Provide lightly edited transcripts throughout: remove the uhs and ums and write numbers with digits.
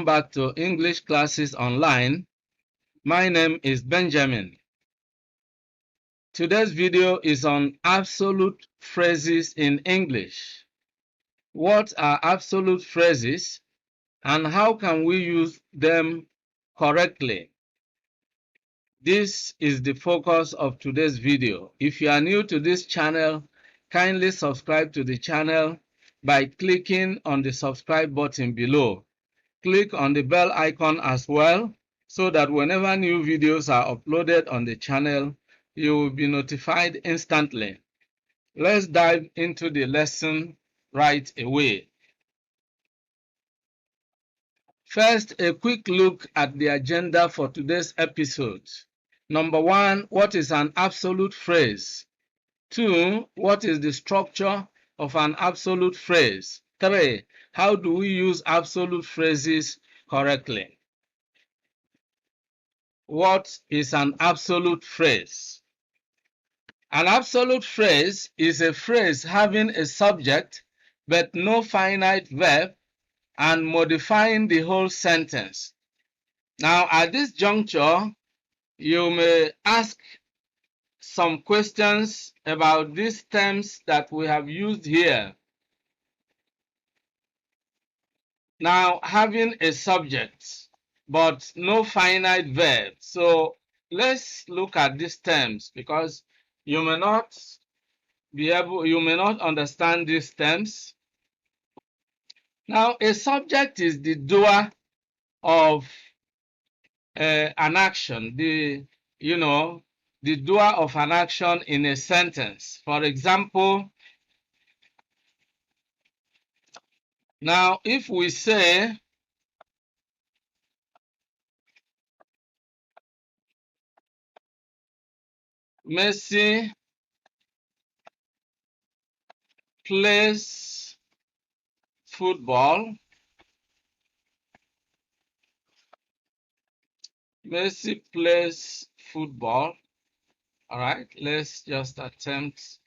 back to English Classes Online. My name is Benjamin. Today's video is on absolute phrases in English. What are absolute phrases and how can we use them correctly? This is the focus of today's video. If you are new to this channel, kindly subscribe to the channel by clicking on the subscribe button below. Click on the bell icon as well so that whenever new videos are uploaded on the channel, you will be notified instantly. Let's dive into the lesson right away. First, a quick look at the agenda for today's episode. Number 1, what is an absolute phrase? 2, what is the structure of an absolute phrase? 3, how do we use absolute phrases correctly? What is an absolute phrase? An absolute phrase is a phrase having a subject but no finite verb and modifying the whole sentence. Now, at this juncture, you may ask some questions about these terms that we have used here. Now, having a subject but no finite verb. So let's look at these terms because you may not understand these terms. Now, a subject is the doer of an action, the doer of an action in a sentence. For example, now if we say Messi plays football. Messi plays football. All right, let's just attempt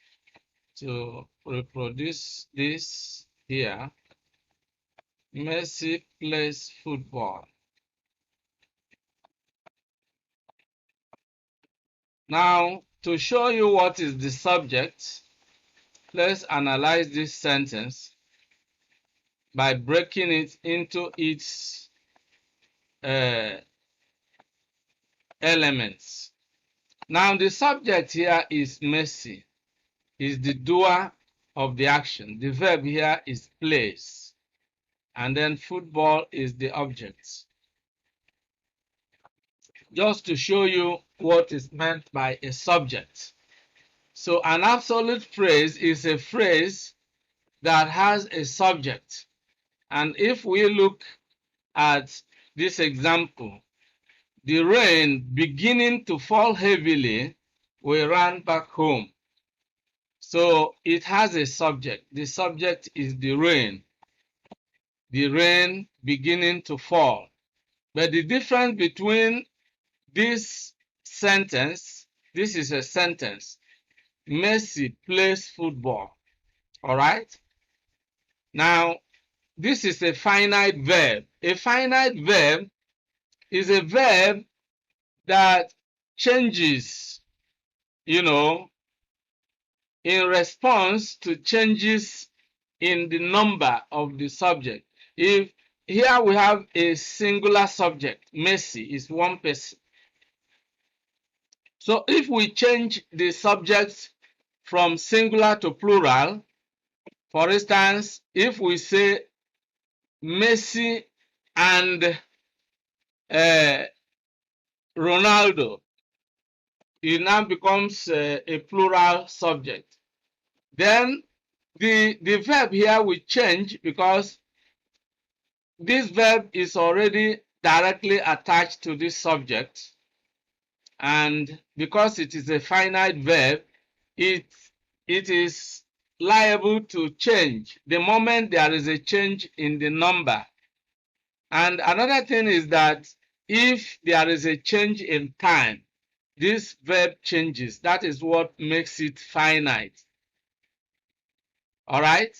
to reproduce this here. Messi plays football. Now, to show you what is the subject, let's analyze this sentence by breaking it into its elements. Now, the subject here is Messi, is the doer of the action. The verb here is plays, and then football is the object. Just to show you what is meant by a subject. So an absolute phrase is a phrase that has a subject. And if we look at this example, the rain beginning to fall heavily, we ran back home. So it has a subject. The subject is the rain. The rain beginning to fall. But the difference between this sentence, this is a sentence, Messi plays football. All right? Now, this is a finite verb. A finite verb is a verb that changes, in response to changes in the number of the subject. If here we have a singular subject, Messi is one person. So if we change the subject from singular to plural, for instance, if we say Messi and Ronaldo, it now becomes a plural subject. Then the verb here will change because this verb is already directly attached to this subject. And because it is a finite verb, it is liable to change the moment there is a change in the number. And another thing is that if there is a change in time, this verb changes. That is what makes it finite. All right?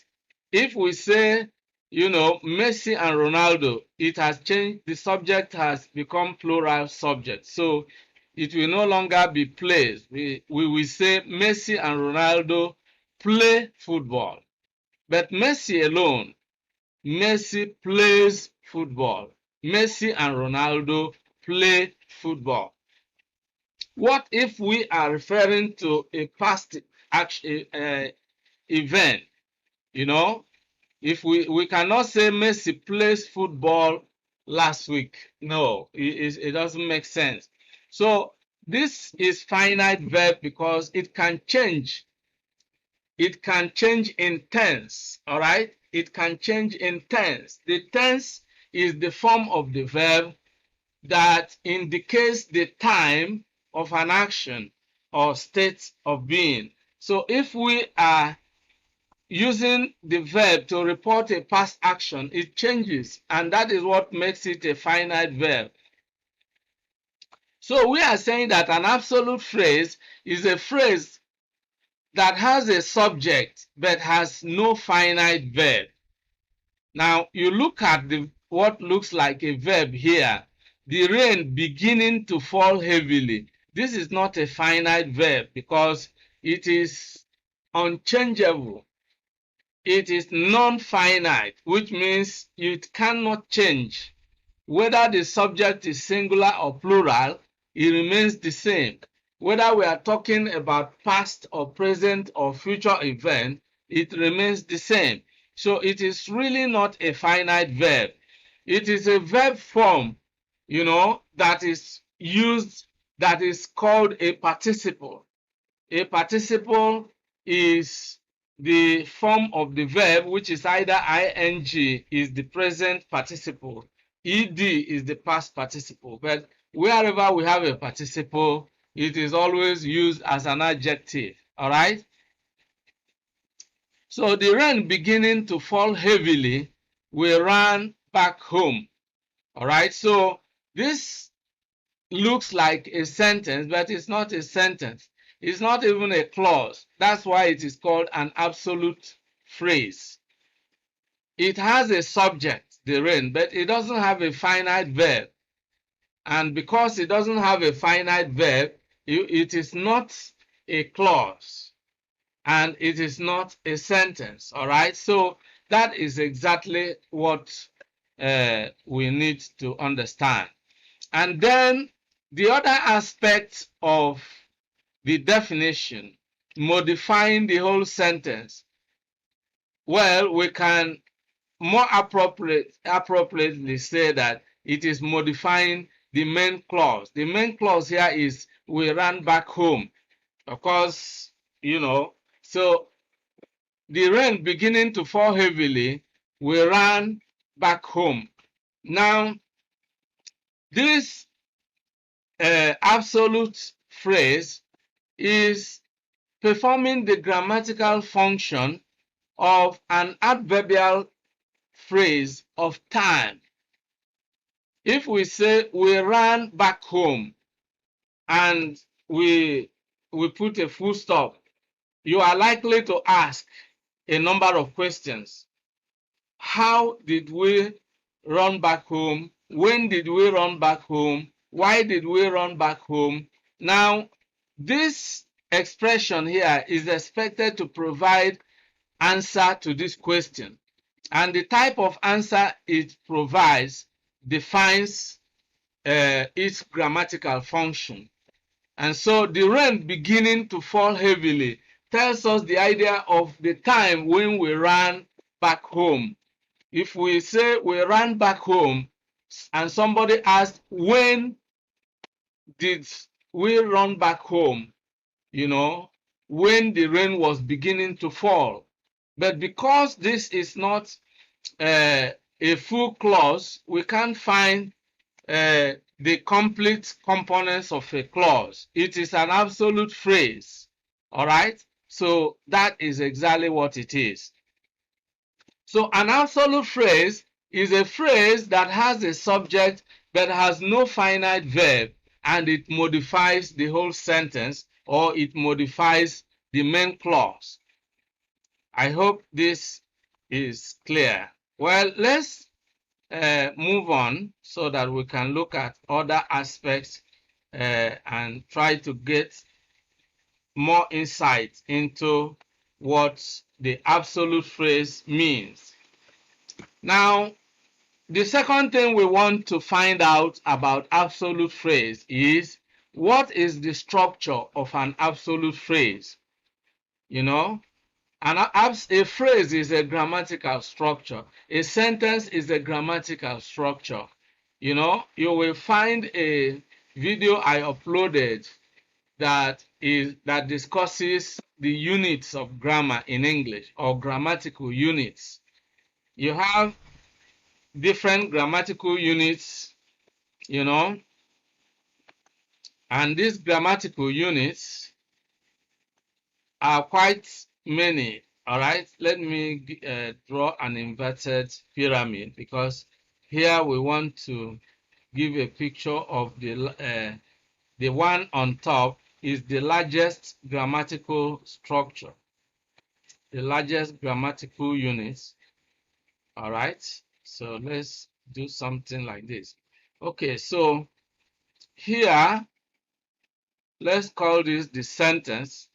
If we say Messi and Ronaldo, it has changed. The subject has become plural subject. So it will no longer be plays. We will say Messi and Ronaldo play football. But Messi alone, Messi plays football. Messi and Ronaldo play football. What if we are referring to a past event? If we cannot say Messi plays football last week. No, it doesn't make sense. So this is finite verb because it can change. It can change in tense, all right? It can change in tense. The tense is the form of the verb that indicates the time of an action or state of being. So if we are using the verb to report a past action, it changes, and that is what makes it a finite verb. So we are saying that an absolute phrase is a phrase that has a subject but has no finite verb. Now you look at what looks like a verb here, the rain beginning to fall heavily. This is not a finite verb because it is unchangeable. It is non-finite, which means it cannot change. Whether the subject is singular or plural, it remains the same. Whether we are talking about past or present or future event, it remains the same. So it is really not a finite verb. It is a verb form, that is used, that is called a participle. A participle is the form of the verb which is either ing is the present participle, ed is the past participle, but wherever we have a participle, it is always used as an adjective, all right? So the rain beginning to fall heavily, we ran back home, all right? So this looks like a sentence, but it's not a sentence. It's not even a clause. That's why it is called an absolute phrase. It has a subject, the rain, but it doesn't have a finite verb. And because it doesn't have a finite verb, it is not a clause. And it is not a sentence, all right? So that is exactly what we need to understand. And then the other aspect of the definition, modifying the whole sentence, well, we can more appropriately say that it is modifying the main clause. The main clause here is we ran back home. Of course, so the rain beginning to fall heavily, we ran back home. Now, this absolute phrase is performing the grammatical function of an adverbial phrase of time. If we say we ran back home and we put a full stop, you are likely to ask a number of questions. How did we run back home? When did we run back home? Why did we run back home? Now, this expression here is expected to provide answer to this question. And the type of answer it provides defines its grammatical function. And so the rain beginning to fall heavily tells us the idea of the time when we ran back home. If we say we ran back home and somebody asked, when did we run back home? When the rain was beginning to fall. But because this is not a full clause, we can't find the complete components of a clause. It is an absolute phrase, all right? So that is exactly what it is. So an absolute phrase is a phrase that has a subject but has no finite verb, and it modifies the whole sentence, or it modifies the main clause. I hope this is clear. Well, let's move on so that we can look at other aspects and try to get more insight into what the absolute phrase means. Now, the second thing we want to find out about absolute phrase is what is the structure of an absolute phrase? You know, a phrase is a grammatical structure. A sentence is a grammatical structure. You know, you will find a video I uploaded that discusses the units of grammar in English, or grammatical units. You have different grammatical units, you know, and these grammatical units are quite many. All right, let me draw an inverted pyramid, because here we want to give a picture of the one on top is the largest grammatical structure, the largest grammatical units. All right, so let's do something like this. Okay, so here let's call this the sentence.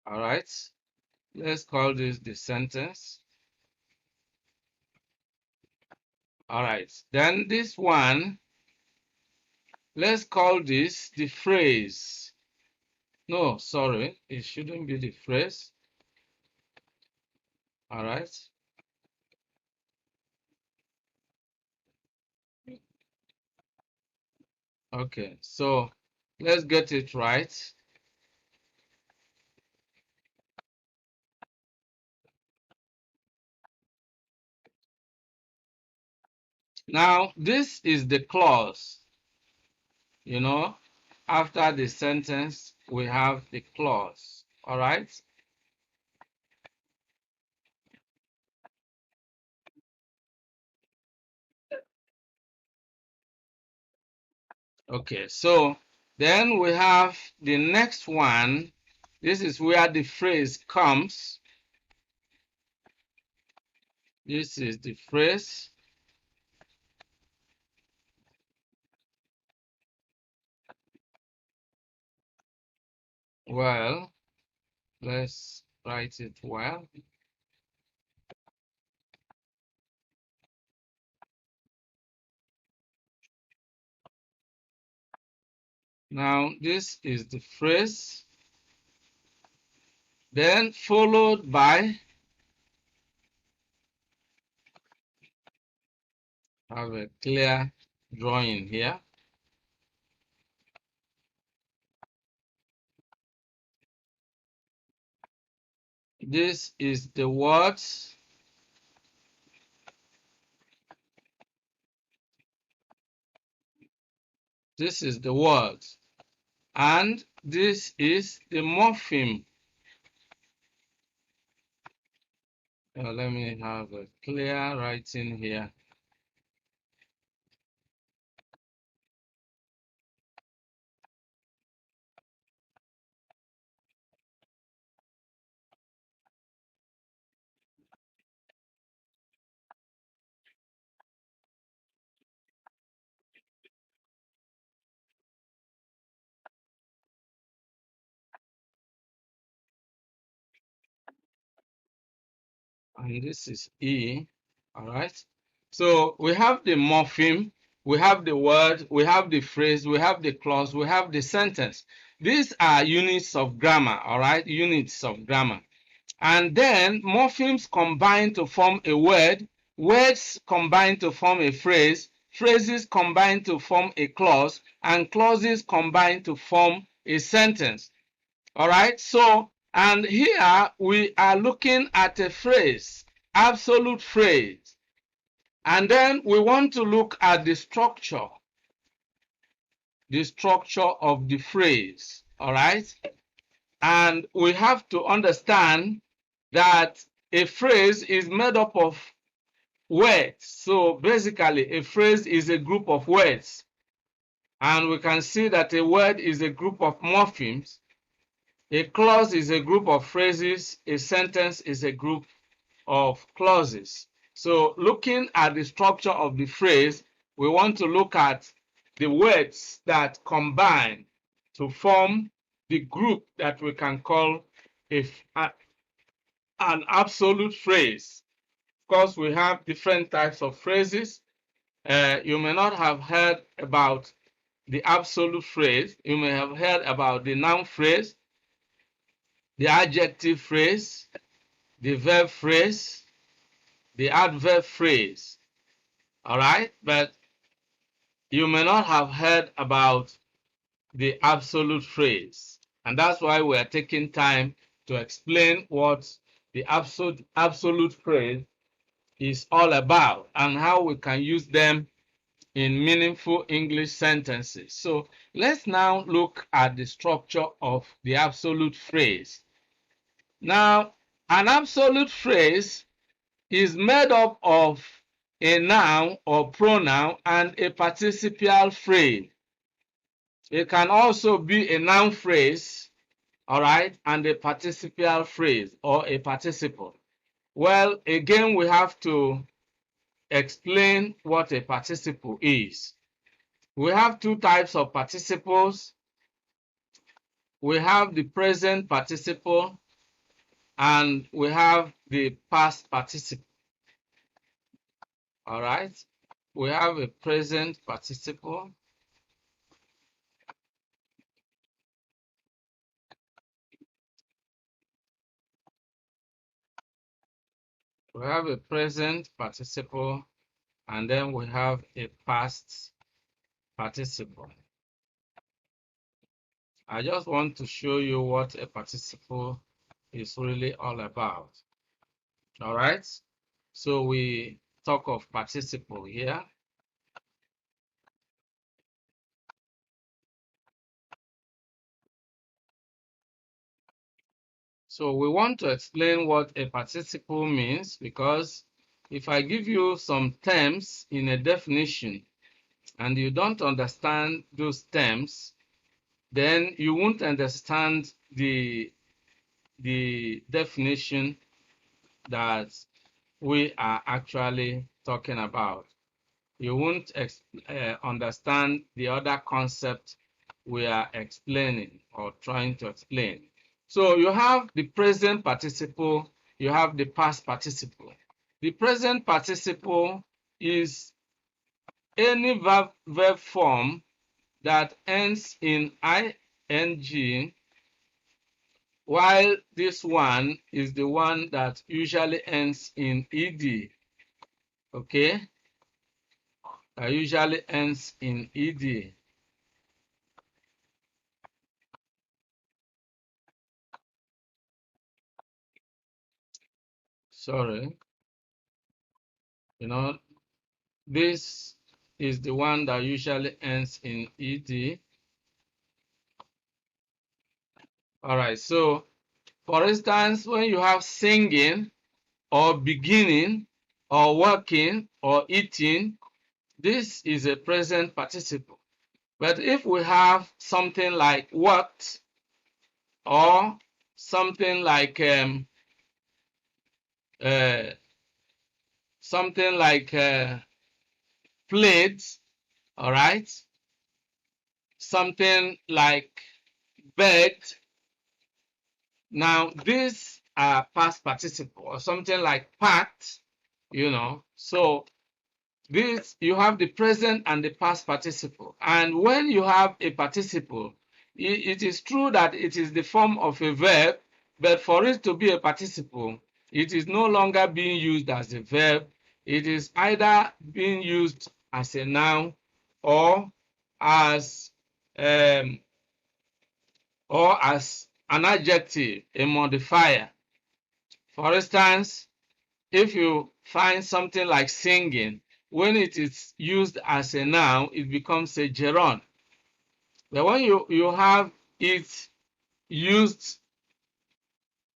All right, let's call this the sentence. All right, then this one, let's call this the phrase. No, sorry, it shouldn't be the phrase. All right. Okay, so let's get it right. Now, this is the clause. You know, after the sentence, we have the clause. All right. Okay, so then we have the next one. This is where the phrase comes. This is the phrase. Well, let's write it well. Now, this is the phrase, then followed by, have a clear drawing here. This is the words. This is the word. And this is the morpheme. Let me have a clear writing here. And this is E. All right. So we have the morpheme, we have the word, we have the phrase, we have the clause, we have the sentence. These are units of grammar, all right? Units of grammar. And then morphemes combine to form a word, words combine to form a phrase, phrases combine to form a clause, and clauses combine to form a sentence. All right, so, and here we are looking at a phrase, absolute phrase. And then we want to look at the structure of the phrase. All right, and we have to understand that a phrase is made up of words. So basically, a phrase is a group of words. And we can see that a word is a group of morphemes, a clause is a group of phrases, a sentence is a group of clauses. So looking at the structure of the phrase, we want to look at the words that combine to form the group that we can call an absolute phrase. Of course, we have different types of phrases. You may not have heard about the absolute phrase. You may have heard about the noun phrase, the adjective phrase, the verb phrase, the adverb phrase. All right, but you may not have heard about the absolute phrase. And that's why we are taking time to explain what the absolute phrase is all about and how we can use them in meaningful English sentences. So let's now look at the structure of the absolute phrase. Now, an absolute phrase is made up of a noun or pronoun and a participial phrase. It can also be a noun phrase, all right, and a participial phrase or a participle. Well, again, we have to explain what a participle is. We have two types of participles. We have the present participle and we have the past participle. All right, we have a present participle. We have a present participle and then we have a past participle. I just want to show you what a participle is really all about. All right, so we talk of participle here. So we want to explain what a participle means, because if I give you some terms in a definition and you don't understand those terms, then you won't understand the definition that we are actually talking about. You won't understand the other concept we are explaining or trying to explain. So you have the present participle, you have the past participle. The present participle is any verb form that ends in ing, while this one is the one that usually ends in ed. Okay? That usually ends in ed. Sorry. This is the one that usually ends in ed. All right, so for instance, when you have singing or beginning or working or eating, this is a present participle. But if we have something like worked or something like played, all right, something like begged. Now these are past participle, or something like packed, So this, you have the present and the past participle. And when you have a participle, it is true that it is the form of a verb, but for it to be a participle, it is no longer being used as a verb. It is either being used as a noun or as an adjective, a modifier. For instance, if you find something like singing, when it is used as a noun, it becomes a gerund. But when you have it used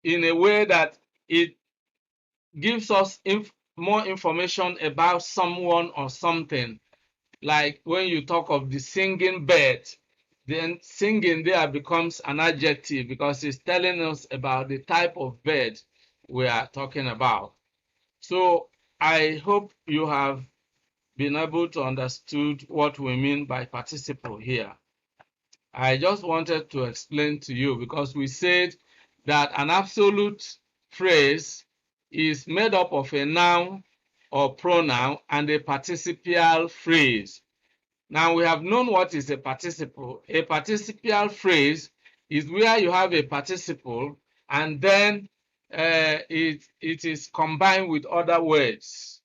in a way that it gives us more information about someone or something, Like when you talk of the singing bird, then singing there becomes an adjective because it's telling us about the type of bird we are talking about. So I hope you have been able to understand what we mean by participle here. I just wanted to explain to you because we said that an absolute phrase is made up of a noun or pronoun and a participial phrase. Now we have known what is a participle. A participial phrase is where you have a participle and then it is combined with other words.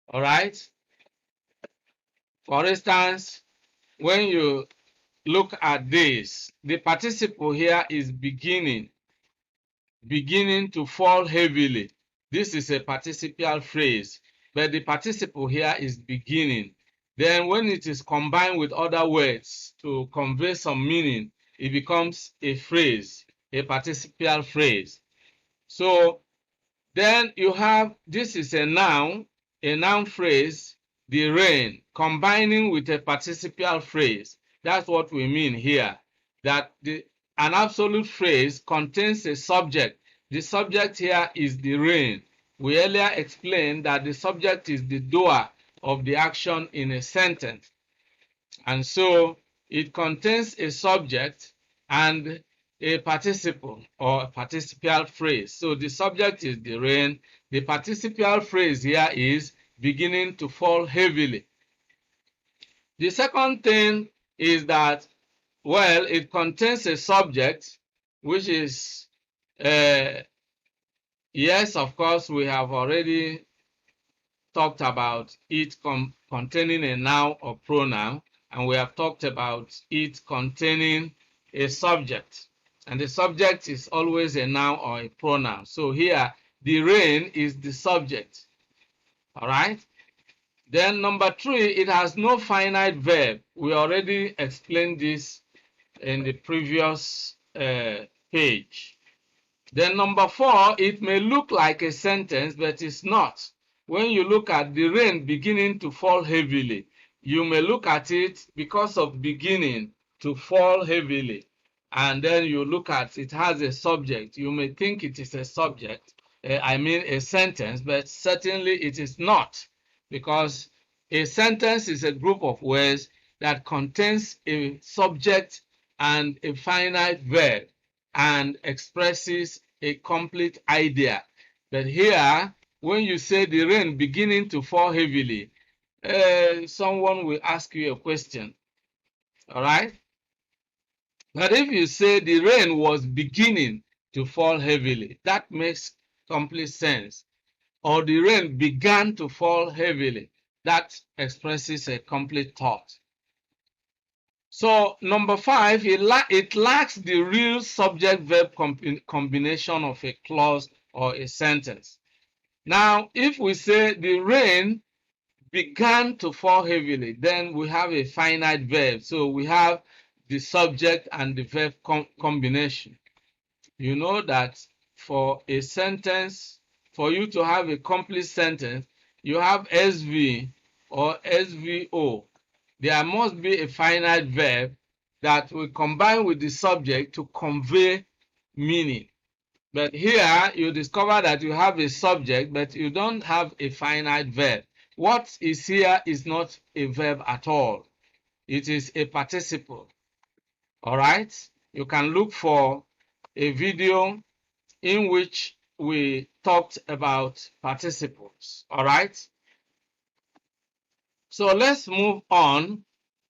All right. For instance, when you look at this, the participle here is beginning to fall heavily. This is a participial phrase, but the participle here is beginning. Then when it is combined with other words to convey some meaning, it becomes a phrase, a participial phrase. So then you have, this is a noun phrase, the rain, combining with a participial phrase. That's what we mean here, that an absolute phrase contains a subject. The subject here is the rain. We earlier explained that the subject is the doer of the action in a sentence. And so it contains a subject and a participle or a participial phrase. So the subject is the rain. The participial phrase here is beginning to fall heavily. The second thing is that, well, it contains a subject, which is, yes, of course, we have already talked about it containing a noun or pronoun, and we have talked about it containing a subject. And the subject is always a noun or a pronoun. So here, the rain is the subject. All right? Then number 3, it has no finite verb. We already explained this in the previous page. Then number 4, it may look like a sentence, but it's not. When you look at the rain beginning to fall heavily, you may look at it because of beginning to fall heavily. And then you look at it has a subject. You may think it is a subject, I mean a sentence, but certainly it is not, because a sentence is a group of words that contains a subject and a finite verb and expresses a complete idea. But here, when you say the rain beginning to fall heavily, someone will ask you a question. All right? But if you say the rain was beginning to fall heavily, that makes complete sense. Or the rain began to fall heavily, that expresses a complete thought. So number 5, it lacks the real subject-verb combination of a clause or a sentence. Now, if we say the rain began to fall heavily, then we have a finite verb. So we have the subject and the verb combination. You know that for a sentence, for you to have a complete sentence, you have SV or SVO. There must be a finite verb that will combine with the subject to convey meaning. But here you discover that you have a subject, but you don't have a finite verb. What is here is not a verb at all. It is a participle. All right? You can look for a video in which we talked about participles. All right? So let's move on.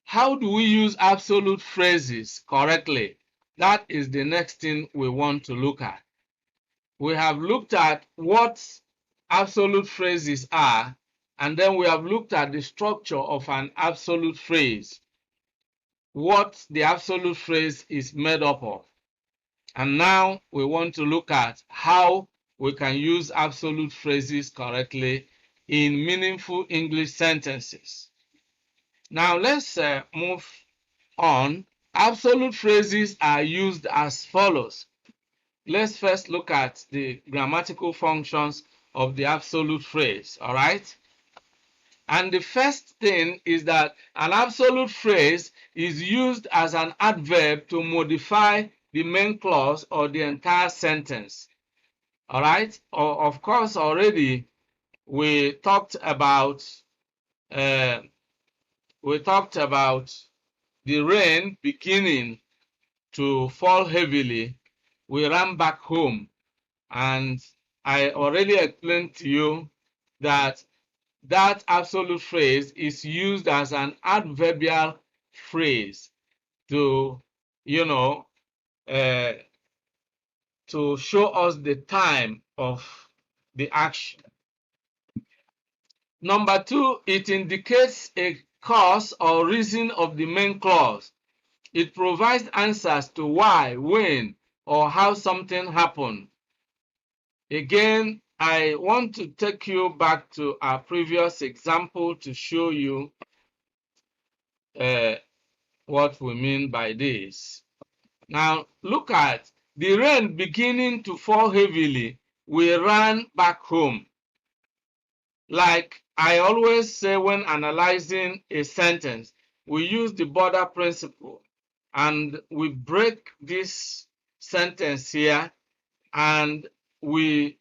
How do we use absolute phrases correctly? That is the next thing we want to look at. We have looked at what absolute phrases are, and then we have looked at the structure of an absolute phrase, what the absolute phrase is made up of. And now we want to look at how we can use absolute phrases correctly in meaningful English sentences. Now let's move on. Absolute phrases are used as follows. Let's first look at the grammatical functions of the absolute phrase, all right? And the first thing is that an absolute phrase is used as an adverb to modify the main clause or the entire sentence. All right? Of course, already we talked about uh, the rain beginning to fall heavily. We ran back home, and I already explained to you that that absolute phrase is used as an adverbial phrase to, you know, uh, to show us the time of the action. Number two, it indicates a cause or reason of the main clause. It provides answers to why, when, or how something happened. Again, I want to take you back to our previous example to show you what we mean by this. Now, look at the rain beginning to fall heavily. We ran back home. Like I always say when analyzing a sentence, we use the border principle and we break this sentence here and we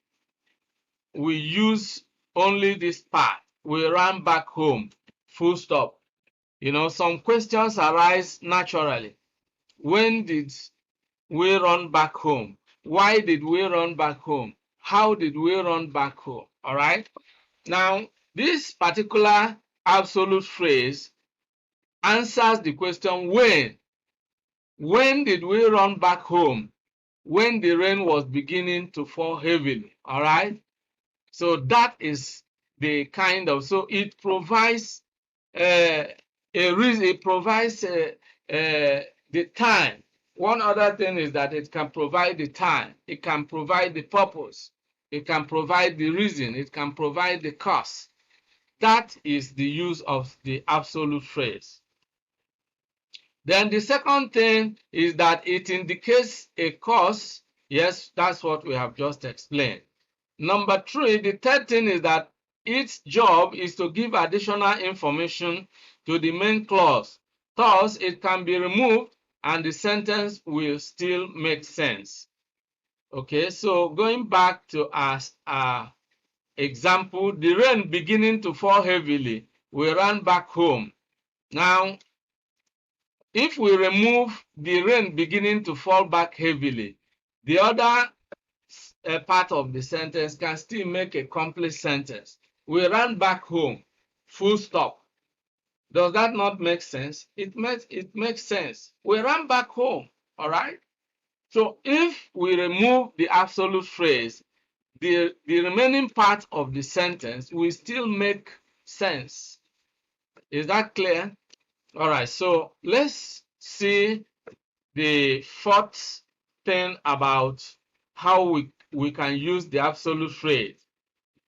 use only this part. We ran back home, full stop. You know, some questions arise naturally. When did we run back home? Why did we run back home? How did we run back home? All right. Now, this particular absolute phrase answers the question when. When did we run back home? When the rain was beginning to fall heavily. All right. So that is the kind of, so it provides a reason, it provides the time. One other thing is that it can provide the time, it can provide the purpose, it can provide the reason, it can provide the cause. That is the use of the absolute phrase. Then the second thing is that it indicates a cause. Yes, that's what we have just explained. Number three, the third thing is that its job is to give additional information to the main clause. Thus, it can be removed and the sentence will still make sense. Okay, so going back to our example, the rain beginning to fall heavily, we ran back home. Now, if we remove the rain beginning to fall back heavily, the other part of the sentence can still make a complete sentence. We ran back home, full stop. Does that not make sense? It makes sense. We ran back home, all right? So if we remove the absolute phrase, the remaining part of the sentence will still make sense. Is that clear? All right, so let's see the fourth thing about how we can use the absolute phrase.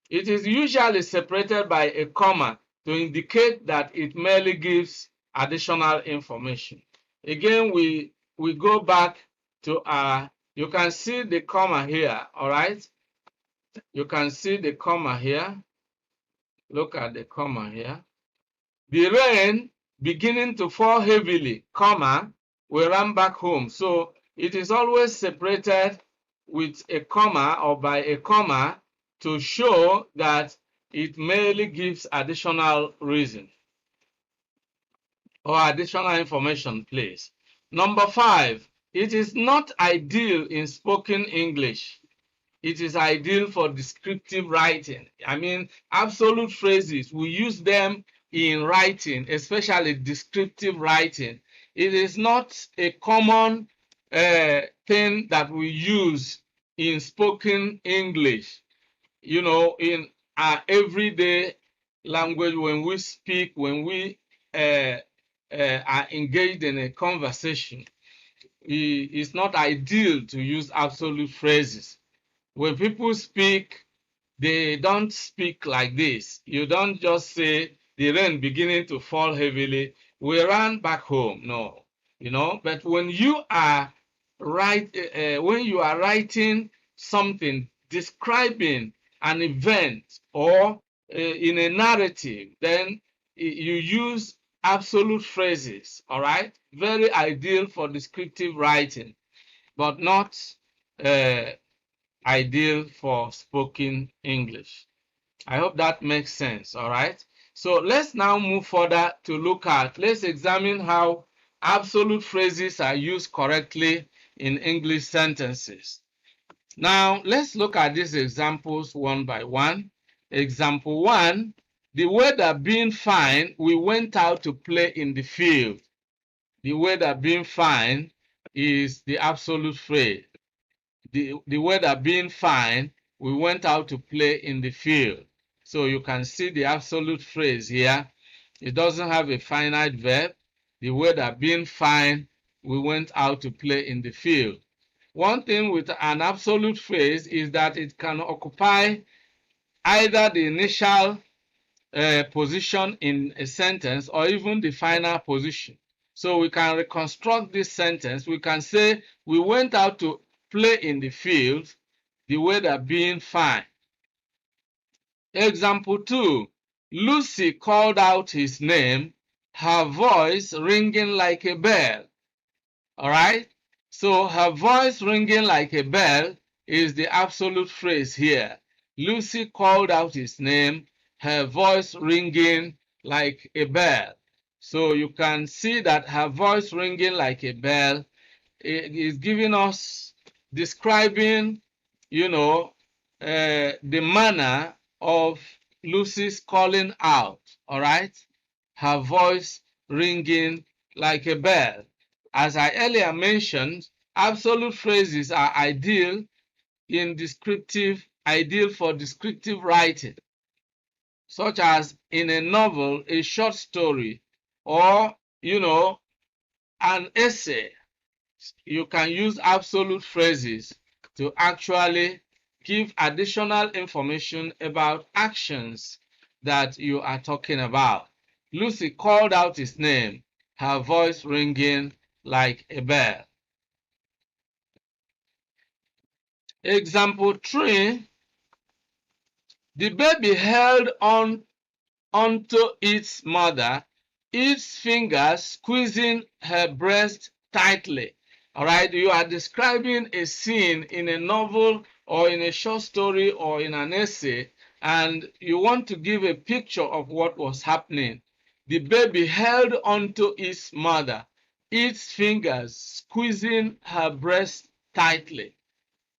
It is usually separated by a comma to indicate that it merely gives additional information. Again, we go back to you can see the comma here, all right? You can see the comma here. Look at the comma here. The rain beginning to fall heavily, comma, we ran back home. So it is always separated with a comma or by a comma to show that it merely gives additional reason or additional information, please. Number 5, it is not ideal in spoken English. It is ideal for descriptive writing. I mean, absolute phrases, we use them in writing, especially descriptive writing. It is not a common thing that we use in spoken English. You know, in our everyday language, when we speak, when we are engaged in a conversation, it's not ideal to use absolute phrases. When people speak, they don't speak like this. You don't just say the rain beginning to fall heavily, we ran back home. No, you know. But when you are writing something describing an event or in a narrative, then you use absolute phrases, all right? Very ideal for descriptive writing, but not ideal for spoken English. I hope that makes sense, all right? So let's now move further to let's examine how absolute phrases are used correctly in English sentences. Now, let's look at these examples one by one. Example 1, the weather being fine, we went out to play in the field. The weather being fine is the absolute phrase. The weather being fine, we went out to play in the field. So you can see the absolute phrase here. It doesn't have a finite verb. The weather being fine, we went out to play in the field. One thing with an absolute phrase is that it can occupy either the initial position in a sentence or even the final position. So we can reconstruct this sentence. We can say, we went out to play in the field, the weather being fine. Example 2, Lucy called out his name, her voice ringing like a bell. All right? So her voice ringing like a bell is the absolute phrase here. Lucy called out his name, her voice ringing like a bell. So you can see that her voice ringing like a bell is giving us, describing, the manner of Lucy's calling out, all right? Her voice ringing like a bell. As I earlier mentioned, absolute phrases are ideal for descriptive writing, such as in a novel, a short story, or, an essay. You can use absolute phrases to actually give additional information about actions that you are talking about. Lucy called out his name, her voice ringing like a bell. Example 3, the baby held onto its mother, its fingers squeezing her breast tightly. All right, you are describing a scene in a novel or in a short story or in an essay, and you want to give a picture of what was happening. The baby held onto its mother, its fingers squeezing her breast tightly.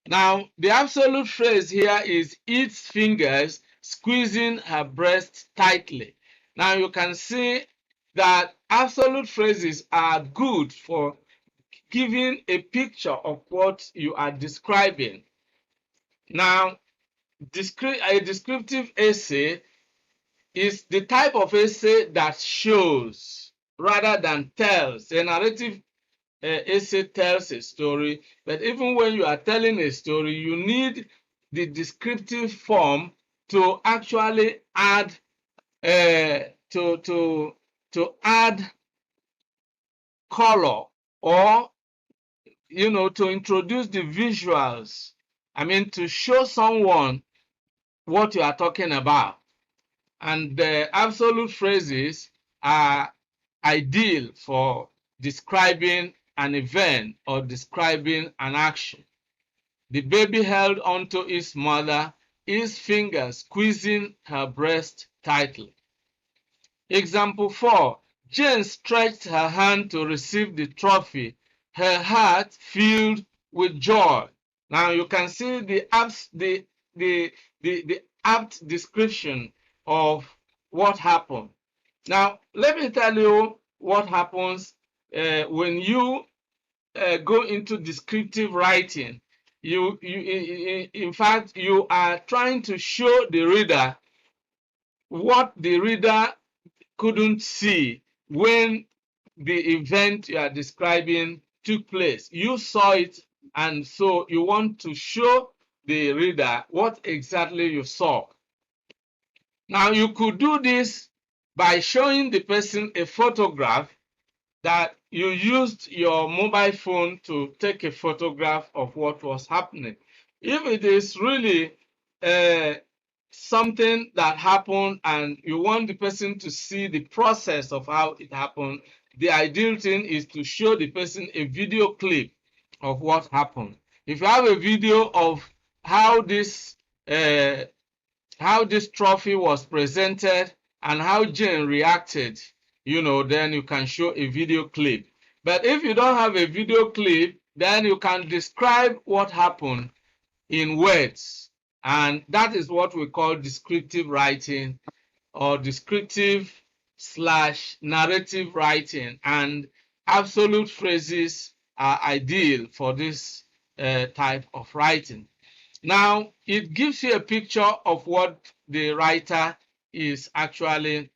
Now, the absolute phrase here is its fingers squeezing her breast tightly. Now, you can see that absolute phrases are good for giving a picture of what you are describing. Now, a descriptive essay is the type of essay that shows rather than tells. A narrative essay tells a story, but even when you are telling a story, you need the descriptive form to actually add to add color, or to introduce the visuals. I mean, to show someone what you are talking about. And the absolute phrases are ideal for describing an event or describing an action. The baby held onto its mother, its fingers squeezing her breast tightly. Example 4, Jane stretched her hand to receive the trophy, her heart filled with joy. Now you can see the apt description of what happened. Now let me tell you what happens when you go into descriptive writing. In fact, you are trying to show the reader what the reader couldn't see when the event you are describing took place. You saw it, and so you want to show the reader what exactly you saw. Now, you could do this by showing the person a photograph that you used your mobile phone to take a photograph of what was happening. If it is really something that happened and you want the person to see the process of how it happened, the ideal thing is to show the person a video clip of what happened. If you have a video of how uh, this trophy was presented and how Jane reacted, then you can show a video clip. But if you don't have a video clip, then you can describe what happened in words. And that is what we call descriptive writing or descriptive / narrative writing. And absolute phrases are ideal for this type of writing. Now, it gives you a picture of what the writer is actually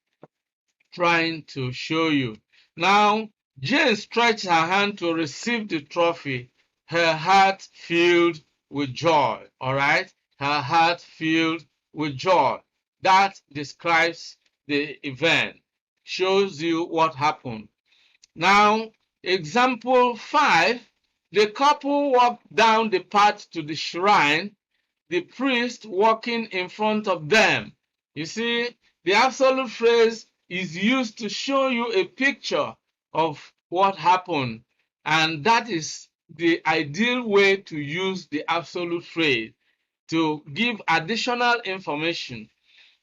trying to show you. Now, Jane stretched her hand to receive the trophy, her heart filled with joy. All right? Her heart filled with joy. That describes the event, shows you what happened. Now, example 5, the couple walked down the path to the shrine, the priest walking in front of them. You see, the absolute phrase is used to show you a picture of what happened, and that is the ideal way to use the absolute phrase, to give additional information.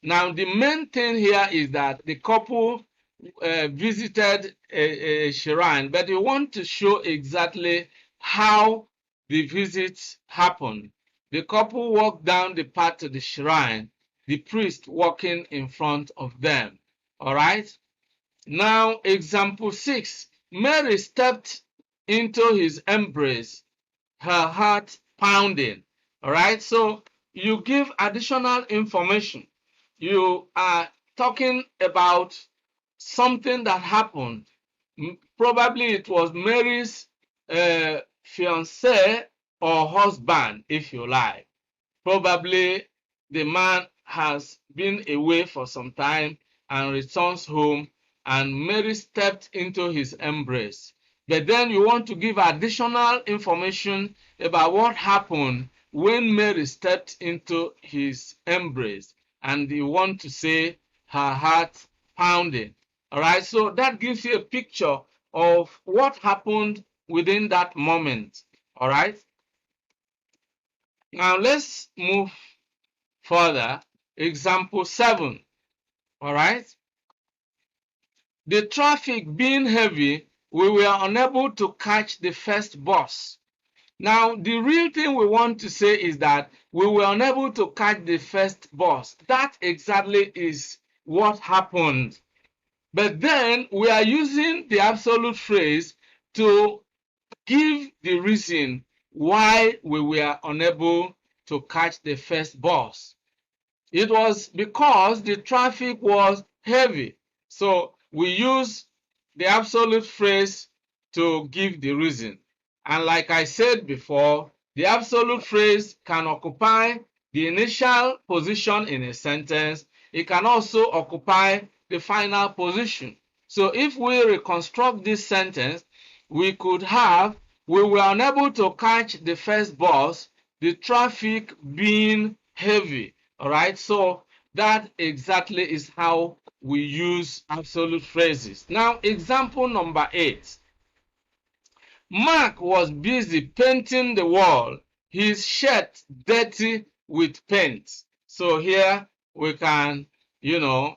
Now, the main thing here is that the couple visited a shrine, but you want to show exactly how the visit happened. The couple walked down the path to the shrine, the priest walking in front of them. All right? Now, example 6. Mary stepped into his embrace, her heart pounding. All right? So you give additional information. You are talking about something that happened. Probably it was Mary's fiancé or husband, if you like. Probably the man has been away for some time and returns home, and Mary stepped into his embrace. But then you want to give additional information about what happened when Mary stepped into his embrace, and you want to say her heart pounding. All right, so that gives you a picture of what happened within that moment. All right. Now let's move further. Example 7. All right. The traffic being heavy, we were unable to catch the first bus. Now, the real thing we want to say is that we were unable to catch the first bus. That exactly is what happened. But then we are using the absolute phrase to give the reason why we were unable to catch the first bus. It was because the traffic was heavy. So we use the absolute phrase to give the reason. And like I said before, the absolute phrase can occupy the initial position in a sentence. It can also occupy the final position. So if we reconstruct this sentence, we could have, we were unable to catch the first bus, the traffic being heavy. All right, so that exactly is how we use absolute phrases. Now, example number 8. Mark was busy painting the wall, his shirt dirty with paint. So here we can, we are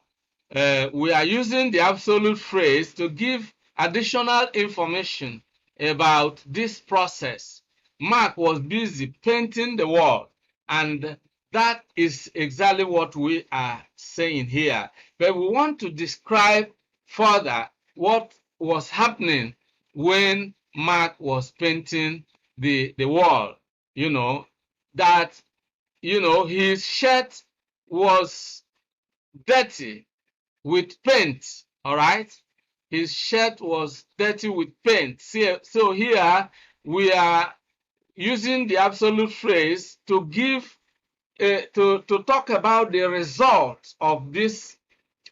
using the absolute phrase to give additional information about this process. Mark was busy painting the wall, and that is exactly what we are saying here. But we want to describe further what was happening when Mark was painting the wall. His shirt was dirty with paint. All right, his shirt was dirty with paint. So here we are using the absolute phrase to give to talk about the result of this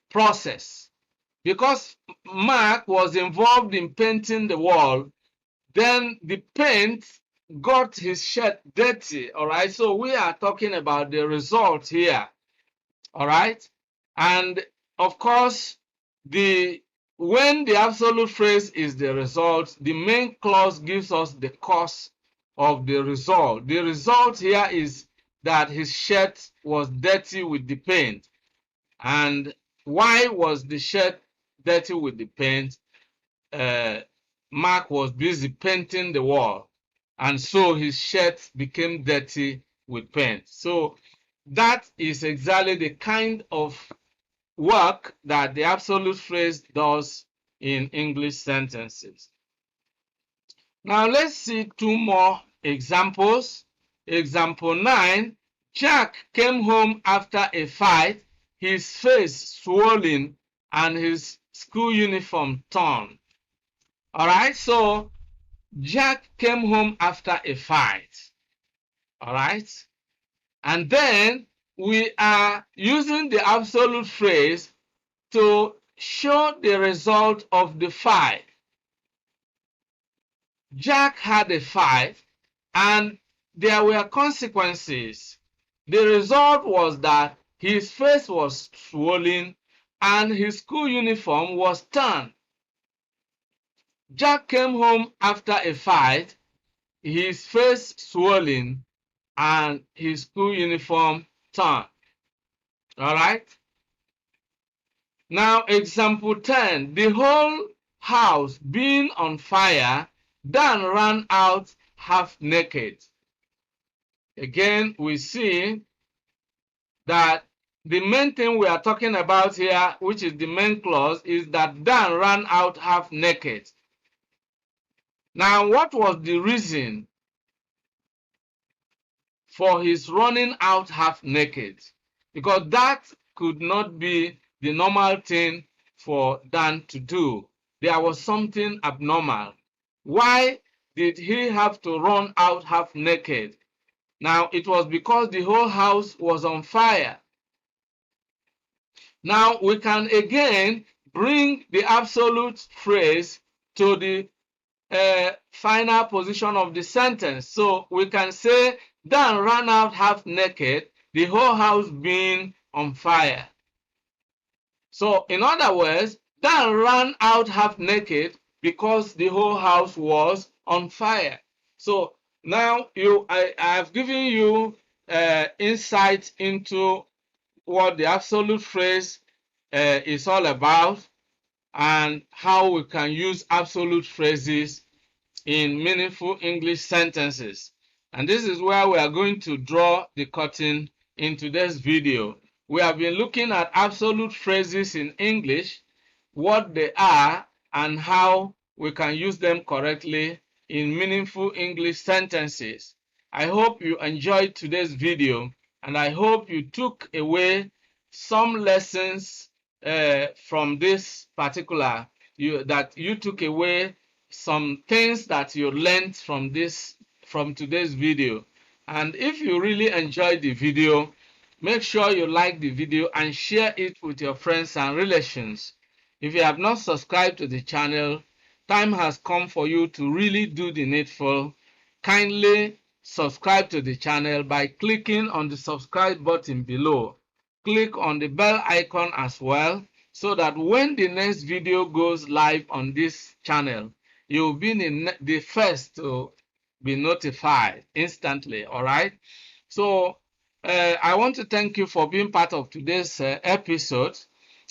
process. Because Mark was involved in painting the wall, then the paint got his shirt dirty. All right, so we are talking about the result here. All right. And of course, when the absolute phrase is the result, the main clause gives us the cause of the result. The result here is that his shirt was dirty with the paint. And why was the shirt dirty with the paint? Mark was busy painting the wall, and so his shirt became dirty with paint. So that is exactly the kind of work that the absolute phrase does in English sentences. Now let's see two more examples. Example 9, Jack came home after a fight, his face swollen and his school uniform torn. All right, so Jack came home after a fight. All right, and then we are using the absolute phrase to show the result of the fight. Jack had a fight and there were consequences. The result was that his face was swollen and his school uniform was torn. Jack came home after a fight, his face swollen and his school uniform torn. All right. Now, example 10. The whole house being on fire, Dan ran out half naked. Again, we see that the main thing we are talking about here, which is the main clause, is that Dan ran out half naked. Now, what was the reason for his running out half naked? Because that could not be the normal thing for Dan to do. There was something abnormal. Why did he have to run out half naked? Now, it was because the whole house was on fire. Now, we can again bring the absolute phrase to the final position of the sentence. So we can say, Dan ran out half naked, the whole house being on fire. So, in other words, Dan ran out half naked because the whole house was on fire. So, now I have given you insight into what the absolute phrase is all about and how we can use absolute phrases in meaningful English sentences. And this is where we are going to draw the curtain in today's video. We have been looking at absolute phrases in English, what they are, and how we can use them correctly in meaningful English sentences. I hope you enjoyed today's video, and I hope you took away some lessons from this particular, that you took away some things that you learned from today's video. And if you really enjoyed the video, make sure you like the video and share it with your friends and relations. If you have not subscribed to the channel, time has come for you to really do the needful. Kindly subscribe to the channel by clicking on the subscribe button below. Click on the bell icon as well, so that when the next video goes live on this channel, you'll be the first to be notified instantly. All right. So I want to thank you for being part of today's episode.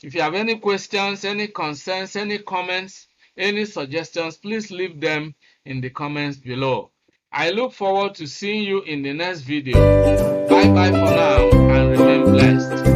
If you have any questions, any concerns, any comments, any suggestions, please leave them in the comments below. I look forward to seeing you in the next video. Bye bye for now and remain blessed.